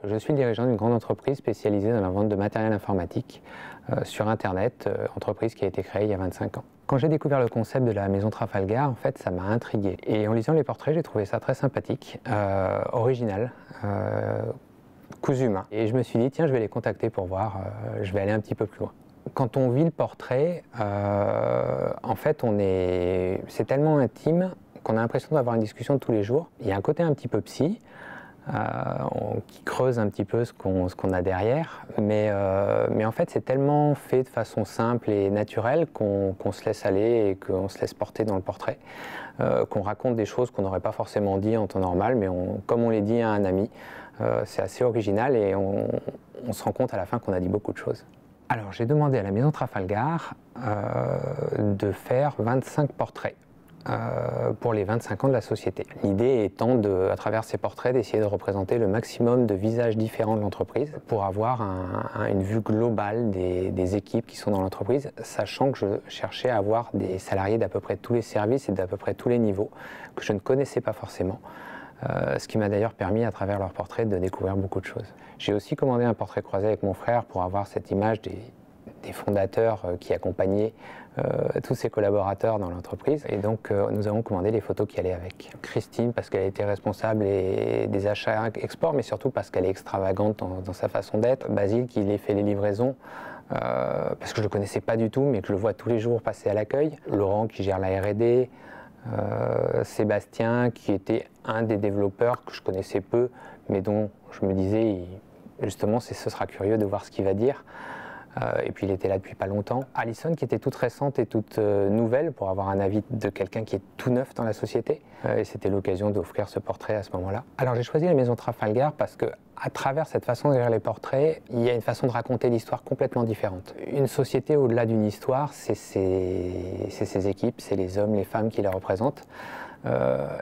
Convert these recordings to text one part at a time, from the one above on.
Je suis le dirigeant d'une grande entreprise spécialisée dans la vente de matériel informatique sur Internet, entreprise qui a été créée il y a 25 ans. Quand j'ai découvert le concept de la maison Trafalgar, en fait, ça m'a intrigué. Et en lisant les portraits, j'ai trouvé ça très sympathique, original, cousu main. Et je me suis dit, tiens, je vais les contacter pour voir, je vais aller un petit peu plus loin. Quand on vit le portrait, en fait, c'est tellement intime qu'on a l'impression d'avoir une discussion de tous les jours. Il y a un côté un petit peu psy, qui creuse un petit peu ce qu'on a derrière, mais en fait c'est tellement fait de façon simple et naturelle qu'on se laisse aller et qu'on se laisse porter dans le portrait, qu'on raconte des choses qu'on n'aurait pas forcément dit en temps normal, mais comme on les dit à un ami, c'est assez original et on se rend compte à la fin qu'on a dit beaucoup de choses. Alors j'ai demandé à la maison Trafalgar de faire 25 portraits pour les 25 ans de la société. L'idée étant, à travers ces portraits, d'essayer de représenter le maximum de visages différents de l'entreprise pour avoir une vue globale des équipes qui sont dans l'entreprise, sachant que je cherchais à avoir des salariés d'à peu près tous les services et d'à peu près tous les niveaux que je ne connaissais pas forcément. Ce qui m'a d'ailleurs permis, à travers leurs portraits, de découvrir beaucoup de choses. J'ai aussi commandé un portrait croisé avec mon frère pour avoir cette image des fondateurs qui accompagnaient tous ses collaborateurs dans l'entreprise. Et donc, nous avons commandé les photos qui allaient avec. Christine, parce qu'elle était responsable des achats export, mais surtout parce qu'elle est extravagante dans sa façon d'être. Basile, qui les fait les livraisons, parce que je ne le connaissais pas du tout, mais que je le vois tous les jours passer à l'accueil. Laurent, qui gère la R&D. Sébastien, qui était un des développeurs que je connaissais peu, mais dont je me disais, justement, ce sera curieux de voir ce qu'il va dire. Et puis il était là depuis pas longtemps. Alison, qui était toute récente et toute nouvelle, pour avoir un avis de quelqu'un qui est tout neuf dans la société. Et c'était l'occasion d'offrir ce portrait à ce moment-là. Alors j'ai choisi la maison Trafalgar parce que, à travers cette façon d'écrire les portraits, il y a une façon de raconter l'histoire complètement différente. Une société, au-delà d'une histoire, c'est ses équipes, c'est les hommes, les femmes qui la représentent.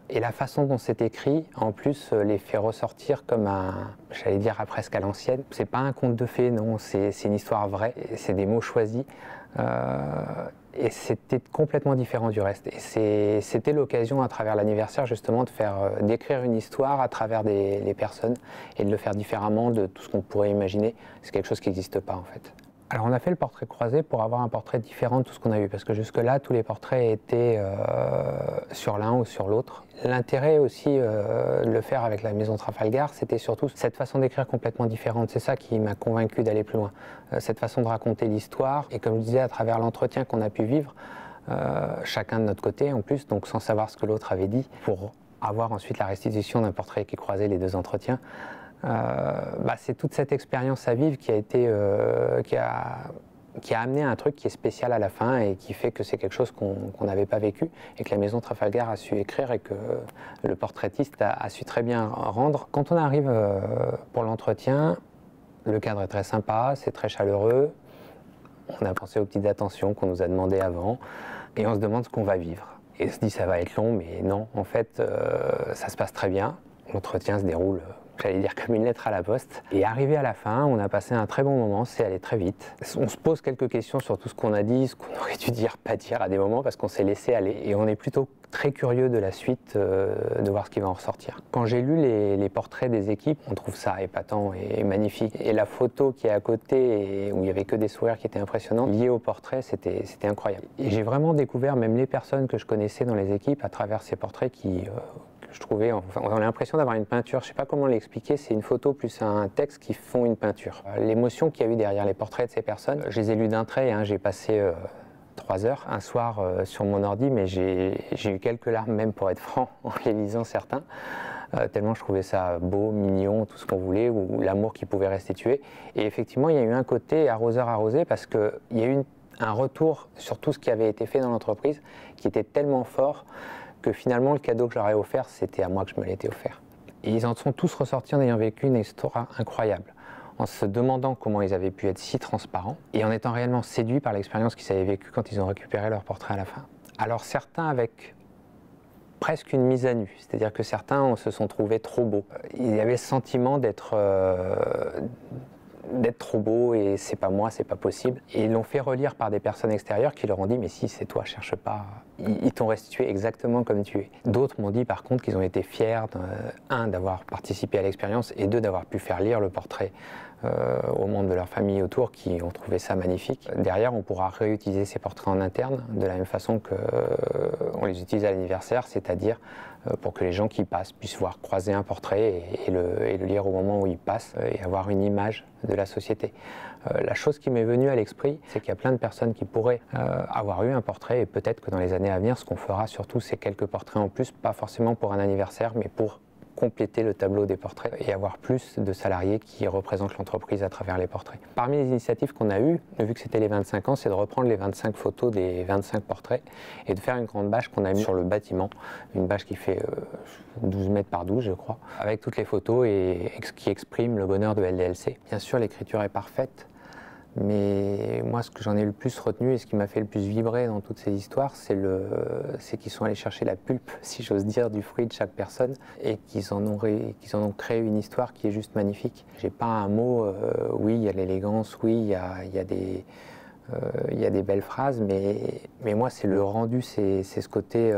Et la façon dont c'est écrit, en plus, les fait ressortir comme j'allais dire presque à l'ancienne. C'est pas un conte de fées, non, c'est une histoire vraie, c'est des mots choisis. Et c'était complètement différent du reste. Et c'était l'occasion, à travers l'anniversaire, justement, d'écrire une histoire à travers les personnes et de le faire différemment de tout ce qu'on pourrait imaginer. C'est quelque chose qui n'existe pas, en fait. Alors on a fait le portrait croisé pour avoir un portrait différent de tout ce qu'on a eu, parce que jusque-là, tous les portraits étaient sur l'un ou sur l'autre. L'intérêt aussi de le faire avec la maison Trafalgar, c'était surtout cette façon d'écrire complètement différente. C'est ça qui m'a convaincu d'aller plus loin. Cette façon de raconter l'histoire, et comme je disais, à travers l'entretien qu'on a pu vivre, chacun de notre côté en plus, donc sans savoir ce que l'autre avait dit, pour avoir ensuite la restitution d'un portrait qui croisait les deux entretiens. C'est toute cette expérience à vivre qui a amené un truc qui est spécial à la fin et qui fait que c'est quelque chose qu'on n'avait pas vécu et que la maison Trafalgar a su écrire et que le portraitiste a su très bien rendre. Quand on arrive pour l'entretien, le cadre est très sympa, c'est très chaleureux. On a pensé aux petites attentions qu'on nous a demandées avant et on se demande ce qu'on va vivre. Et on se dit ça va être long, mais non, en fait ça se passe très bien. L'entretien se déroule, j'allais dire, comme une lettre à la poste. Et arrivé à la fin, on a passé un très bon moment, c'est allé très vite. On se pose quelques questions sur tout ce qu'on a dit, ce qu'on aurait dû dire, pas dire à des moments, parce qu'on s'est laissé aller. Et on est plutôt très curieux de la suite, de voir ce qui va en ressortir. Quand j'ai lu les portraits des équipes, on trouve ça épatant et magnifique. Et la photo qui est à côté, où il n'y avait que des sourires qui étaient impressionnants, liés au portrait, c'était incroyable. Et j'ai vraiment découvert même les personnes que je connaissais dans les équipes à travers ces portraits qui... je trouvais, enfin, on a l'impression d'avoir une peinture, je ne sais pas comment l'expliquer, c'est une photo plus un texte qui font une peinture. L'émotion qu'il y a eu derrière les portraits de ces personnes, je les ai lus d'un trait, j'ai passé 3 heures un soir sur mon ordi, mais j'ai eu quelques larmes même, pour être franc, en les lisant certains, tellement je trouvais ça beau, mignon, tout ce qu'on voulait, ou l'amour qu'ils pouvaient restituer. Et effectivement, il y a eu un côté arroseur arrosé, parce qu'il y a eu un retour sur tout ce qui avait été fait dans l'entreprise, qui était tellement fort, que finalement le cadeau que j'aurais offert, c'était à moi que je me l'étais offert. Et ils en sont tous ressortis en ayant vécu une histoire incroyable, en se demandant comment ils avaient pu être si transparents, et en étant réellement séduits par l'expérience qu'ils avaient vécue quand ils ont récupéré leur portrait à la fin. Alors certains avec presque une mise à nu, c'est-à-dire que certains se sont trouvés trop beaux. Ils avaient le sentiment d'être trop beau et c'est pas moi, c'est pas possible. Et ils l'ont fait relire par des personnes extérieures qui leur ont dit mais si, c'est toi, cherche pas. ils t'ont restitué exactement comme tu es. D'autres m'ont dit par contre qu'ils ont été fiers, d'avoir participé à l'expérience et d'avoir pu faire lire le portrait aux membres de leur famille autour qui ont trouvé ça magnifique. Derrière, on pourra réutiliser ces portraits en interne de la même façon qu'on les utilise à l'anniversaire, c'est-à-dire pour que les gens qui passent puissent voir croiser un portrait et le lire au moment où ils passent et avoir une image de la société. La chose qui m'est venue à l'esprit, c'est qu'il y a plein de personnes qui pourraient avoir eu un portrait et peut-être que dans les années à venir, ce qu'on fera surtout, c'est quelques portraits en plus, pas forcément pour un anniversaire, mais pour compléter le tableau des portraits et avoir plus de salariés qui représentent l'entreprise à travers les portraits. Parmi les initiatives qu'on a eues, vu que c'était les 25 ans, c'est de reprendre les 25 photos des 25 portraits et de faire une grande bâche qu'on a mise sur le bâtiment, une bâche qui fait 12 mètres par 12 je crois, avec toutes les photos et qui expriment le bonheur de LDLC. Bien sûr, l'écriture est parfaite, mais moi, ce que j'en ai le plus retenu et ce qui m'a fait le plus vibrer dans toutes ces histoires, c'est qu'ils sont allés chercher la pulpe, si j'ose dire, du fruit de chaque personne et qu'ils en ont créé une histoire qui est juste magnifique. J'ai pas un mot, oui, il y a l'élégance, oui, il y a des belles phrases, mais moi, c'est le rendu, c'est ce côté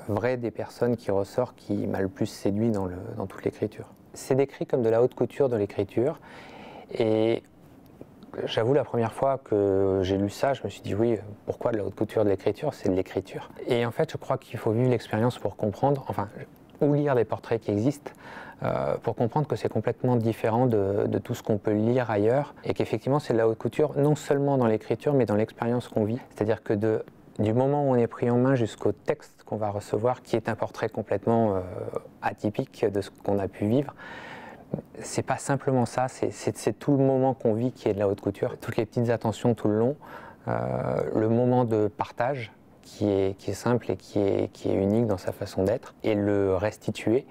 vrai des personnes qui ressort qui m'a le plus séduit dans toute l'écriture. C'est décrit comme de la haute couture de l'écriture. Et j'avoue, la première fois que j'ai lu ça, je me suis dit oui, pourquoi de la haute couture de l'écriture? C'est de l'écriture. Et en fait, je crois qu'il faut vivre l'expérience pour comprendre, enfin, ou lire des portraits qui existent, pour comprendre que c'est complètement différent de tout ce qu'on peut lire ailleurs, et qu'effectivement c'est de la haute couture, non seulement dans l'écriture, mais dans l'expérience qu'on vit. C'est-à-dire que du moment où on est pris en main jusqu'au texte qu'on va recevoir, qui est un portrait complètement atypique de ce qu'on a pu vivre, c'est pas simplement ça, c'est tout le moment qu'on vit qui est de la haute couture, toutes les petites attentions tout le long, le moment de partage qui est simple et qui est unique dans sa façon d'être, et le restituer,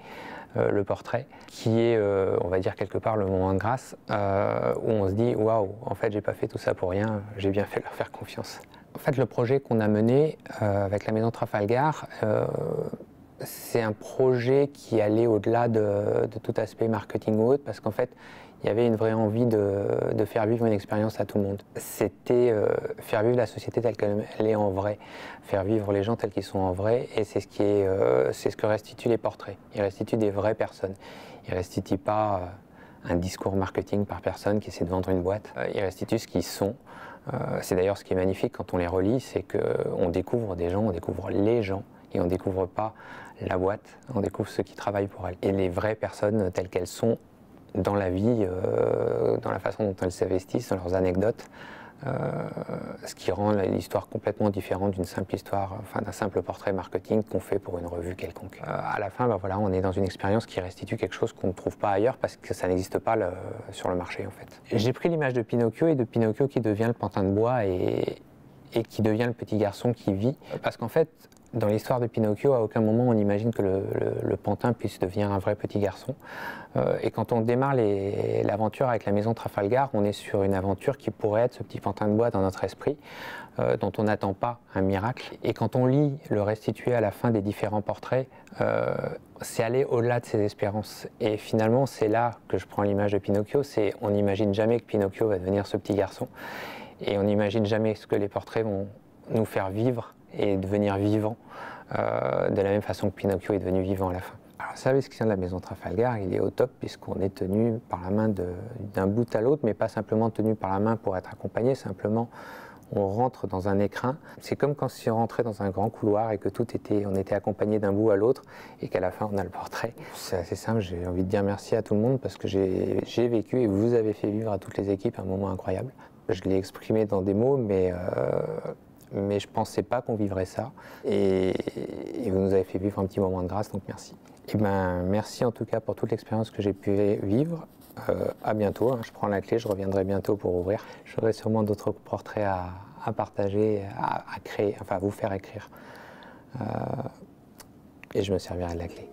le portrait, qui est, on va dire quelque part, le moment de grâce, où on se dit waouh, en fait j'ai pas fait tout ça pour rien, j'ai bien fait de leur faire confiance. En fait, le projet qu'on a mené avec la Maison Trafalgar, c'est un projet qui allait au-delà de tout aspect marketing ou autre, parce qu'en fait, il y avait une vraie envie de faire vivre une expérience à tout le monde. C'était faire vivre la société telle qu'elle est en vrai, faire vivre les gens tels qu'ils sont en vrai, et c'est ce que restituent les portraits. Ils restituent des vraies personnes. Ils ne restituent pas un discours marketing par personne qui essaie de vendre une boîte. Ils restituent ce qu'ils sont. C'est d'ailleurs ce qui est magnifique quand on les relit, c'est qu'on découvre des gens, on découvre les gens, et on ne découvre pas la boîte, on découvre ceux qui travaillent pour elle. Et les vraies personnes telles qu'elles sont dans la vie, dans la façon dont elles s'investissent, dans leurs anecdotes, ce qui rend l'histoire complètement différente d'une simple histoire, enfin d'un simple portrait marketing qu'on fait pour une revue quelconque. À la fin, voilà, on est dans une expérience qui restitue quelque chose qu'on ne trouve pas ailleurs parce que ça n'existe pas sur le marché en fait. J'ai pris l'image de Pinocchio et de Pinocchio qui devient le pantin de bois et qui devient le petit garçon qui vit, parce qu'en fait, dans l'histoire de Pinocchio, à aucun moment on imagine que le pantin puisse devenir un vrai petit garçon. Et quand on démarre l'aventure avec la Maison Trafalgar, on est sur une aventure qui pourrait être ce petit pantin de bois dans notre esprit, dont on n'attend pas un miracle. Et quand on lit le restitué à la fin des différents portraits, c'est aller au-delà de ses espérances. Et finalement, c'est là que je prends l'image de Pinocchio, on n'imagine jamais que Pinocchio va devenir ce petit garçon. Et on n'imagine jamais ce que les portraits vont nous faire vivre et devenir vivant, de la même façon que Pinocchio est devenu vivant à la fin. Alors, vous savez, ce qui vient de la Maison Trafalgar, il est au top puisqu'on est tenu par la main d'un bout à l'autre, mais pas simplement tenu par la main pour être accompagné, simplement on rentre dans un écrin. C'est comme quand si on rentrait dans un grand couloir et que on était accompagné d'un bout à l'autre et qu'à la fin on a le portrait. C'est assez simple, j'ai envie de dire merci à tout le monde parce que j'ai vécu et vous avez fait vivre à toutes les équipes un moment incroyable. Je l'ai exprimé dans des mots, mais je ne pensais pas qu'on vivrait ça. Et vous nous avez fait vivre un petit moment de grâce, donc merci. Et merci en tout cas pour toute l'expérience que j'ai pu vivre. À bientôt, hein. Je prends la clé, je reviendrai bientôt pour ouvrir. J'aurai sûrement d'autres portraits à partager, à créer, enfin à vous faire écrire. Et je me servirai de la clé.